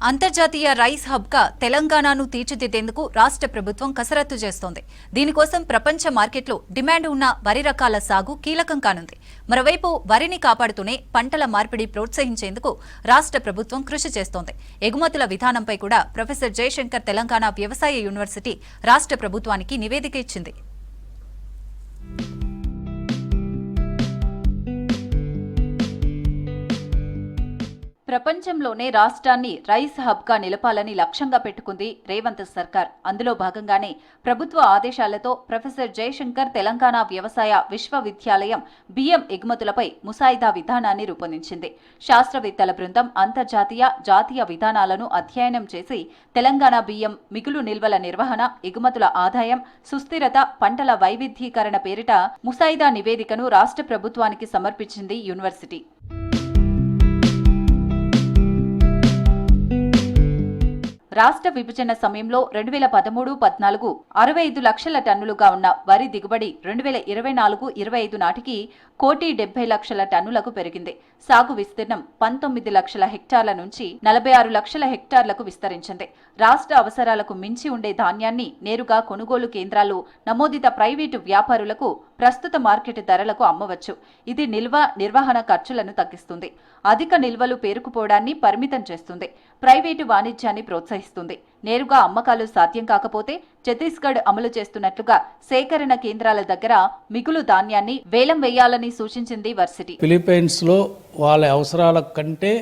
అంతర్జాతీయ రైస్ హబ్గా తెలంగాణను తీర్చిదిద్దేందుకు రాష్ట్ర ప్రభుత్వం కసరత్తు చేస్తోంది. దీనికోసం ప్రపంచ మార్కెట్లో డిమాండ్ ఉన్న వరి రకాల సాగు కీలకం కానుంది. మరోవైపు వరిని కాపాడుతూనే పంటల మార్పిడి ప్రోత్సహించేందుకు రాష్ట్ర ప్రభుత్వం కృషి చేస్తోంది. ఎగుమతుల విధానంపై కూడా ప్రొఫెసర్ జయశంకర్ తెలంగాణ వ్యవసాయ యూనివర్సిటీ రాష్ట్ర ప్రభుత్వానికి నివేదిక ఇచ్చింది. ప్రపంచంలోనే రాష్ట్రాన్ని రైస్ హబ్గా నిలపాలని లక్ష్యంగా పెట్టుకుంది రేవంత్ సర్కార్. అందులో భాగంగానే ప్రభుత్వ ఆదేశాలతో ప్రొఫెసర్ జయశంకర్ తెలంగాణ వ్యవసాయ విశ్వవిద్యాలయం బియ్యం ఎగుమతులపై ముసాయిదా విధానాన్ని రూపొందించింది. శాస్త్రవేత్తల బృందం అంతర్జాతీయ, జాతీయ విధానాలను అధ్యయనం చేసి తెలంగాణ బియ్యం మిగులు నిల్వల నిర్వహణ, ఎగుమతుల ఆదాయం, సుస్థిరత, పంటల వైవిధ్యీకరణ పేరిట ముసాయిదా నివేదికను రాష్ట్ర ప్రభుత్వానికి సమర్పించింది యూనివర్సిటీ. రాష్ట్ర విభజన సమయంలో 2013-14 65 లక్షల టన్నులుగా ఉన్న వరి దిగుబడి 2024-25 నాటికి 1,70,00,000 టన్నులకు పెరిగింది. సాగు విస్తీర్ణం 19 లక్షల హెక్టార్ల నుంచి 46 లక్షల హెక్టార్లకు విస్తరించింది. రాష్ట్ర అవసరాలకు మించి ఉండే ధాన్యాన్ని నేరుగా కొనుగోలు కేంద్రాల్లో నమోదిత ప్రైవేటు వ్యాపారులకు ప్రస్తుత మార్కెట్ ధరలకు అమ్మవచ్చు. ఇది నిల్వ, నిర్వహణ ఖర్చులను తగ్గిస్తుంది. అధిక నిల్వలు పేరుకుపోవడాన్ని పరిమితం చేస్తుంది. ప్రైవేటు వాణిజ్యాన్ని ప్రోత్సహిస్తుంది. నేరుగా అమ్మకాలు సాధ్యం కాకపోతే ఛత్తీస్గఢ్ అమలు చేస్తున్నట్లుగా సేకరణ కేంద్రాల దగ్గర మిగులు ధాన్యాన్ని వేలం వేయాలని సూచించింది వర్సిటీ. ఫిలిప్పైన్స్ లో వాళ్ళ అవసరాల కంటే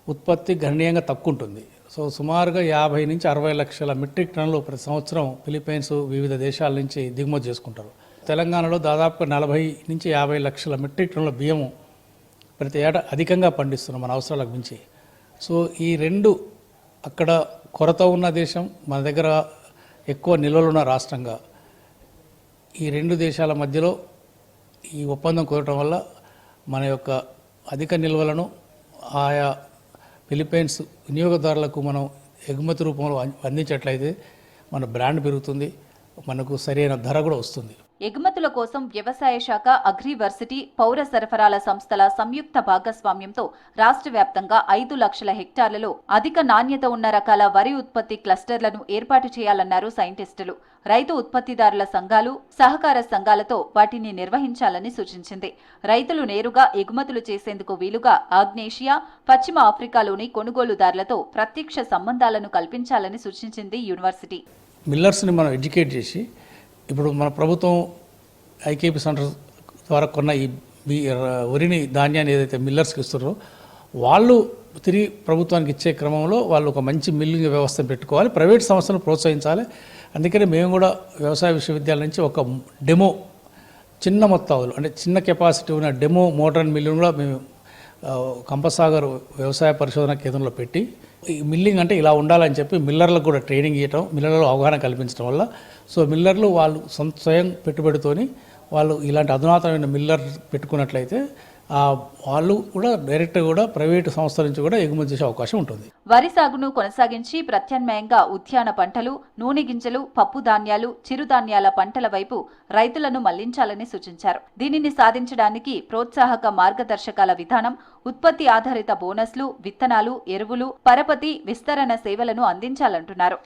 ఉత్పత్తి గణనీయంగా తక్కువ ఉంటుంది. సో సుమారుగా 50 నుంచి 60 లక్షల మెట్రిక్ టన్నులు ప్రతి సంవత్సరం ఫిలిప్పైన్స్ వివిధ దేశాల నుంచి దిగుమతి చేసుకుంటారు. తెలంగాణలో దాదాపుగా 40 నుంచి 50 లక్షల మెట్రిక్ టన్నుల బియ్యము ప్రతి ఏటా అధికంగా పండిస్తున్నాం మన అవసరాలకు మించి. సో ఈ రెండు, అక్కడ కొరత ఉన్న దేశం, మన దగ్గర ఎక్కువ నిల్వలు ఉన్న రాష్ట్రంగా, ఈ రెండు దేశాల మధ్యలో ఈ ఒప్పందం కుదరటం వల్ల మన యొక్క అధిక నిల్వలను ఆయా ఫిలిప్పైన్స్ వినియోగదారులకు మనం ఎగుమతి రూపంలో అందించట్లయితే మన బ్రాండ్ పెరుగుతుంది, మనకు సరైన ధర కూడా వస్తుంది. ఎగుమతుల కోసం వ్యవసాయ శాఖ, అగ్రివర్సిటీ, పౌర సరఫరాల సంస్థల సంయుక్త భాగస్వామ్యంతో రాష్ట్ర వ్యాప్తంగా 5 లక్షల హెక్టార్లలో అధిక నాణ్యత ఉన్న రకాల వరి ఉత్పత్తి క్లస్టర్లను ఏర్పాటు చేయాలన్నారు సైంటిస్టులు. రైతు ఉత్పత్తిదారుల సంఘాలు, సహకార సంఘాలతో వాటిని నిర్వహించాలని సూచించింది. రైతులు నేరుగా ఎగుమతులు చేసేందుకు వీలుగా ఆగ్నేషియా, పశ్చిమ ఆఫ్రికాలోని కొనుగోలుదారులతో ప్రత్యక్ష సంబంధాలను కల్పించాలని సూచించింది యూనివర్సిటీ. మిల్లర్స్ని మనం ఎడ్యుకేట్ చేసి, ఇప్పుడు మన ప్రభుత్వం ఐకేపీ సెంటర్ ద్వారా కొన్న ఈ వరిని, ధాన్యాన్ని ఏదైతే మిల్లర్స్కి ఇస్తున్నారో వాళ్ళు తిరిగి ప్రభుత్వానికి ఇచ్చే క్రమంలో వాళ్ళు ఒక మంచి మిల్లింగ్ వ్యవస్థను పెట్టుకోవాలి. ప్రైవేట్ సంస్థలను ప్రోత్సహించాలి. అందుకని మేము కూడా వ్యవసాయ విశ్వవిద్యాలయం నుంచి ఒక డెమో, చిన్న మొత్తాలు అంటే చిన్న కెపాసిటీ ఉన్న డెమో మోటార్ మిల్లును కూడా మేము కంపసాగర్ వ్యవసాయ పరిశోధన కేంద్రంలో పెట్టి, ఈ మిల్లింగ్ అంటే ఇలా ఉండాలని చెప్పి మిల్లర్లకు కూడా ట్రైనింగ్ ఇవ్వటం, మిల్లర్లలో అవగాహన కల్పించడం వల్ల సో మిల్లర్లు వాళ్ళు స్వయం పెట్టుబడితోని వాళ్ళు ఇలాంటి అధునాతనమైన మిల్లర్ పెట్టుకున్నట్లయితే వాళ్ళు కూడా డైరెక్ట్గా కూడా ప్రైవేటు సంస్థల నుంచి కూడా ఎగుమతి చేసే అవకాశం ఉంటుంది. వరి సాగును కొనసాగించి ప్రత్యామ్నాయంగా ఉద్యాన పంటలు, నూనె గింజలు, పప్పు ధాన్యాలు, చిరుధాన్యాల పంటల వైపు రైతులను మళ్లించాలని సూచించారు. దీనిని సాధించడానికి ప్రోత్సాహక మార్గదర్శకాల విధానం, ఉత్పత్తి ఆధారిత బోనస్లు, విత్తనాలు, ఎరువులు, పరపతి, విస్తరణ సేవలను అందించాలంటున్నారు.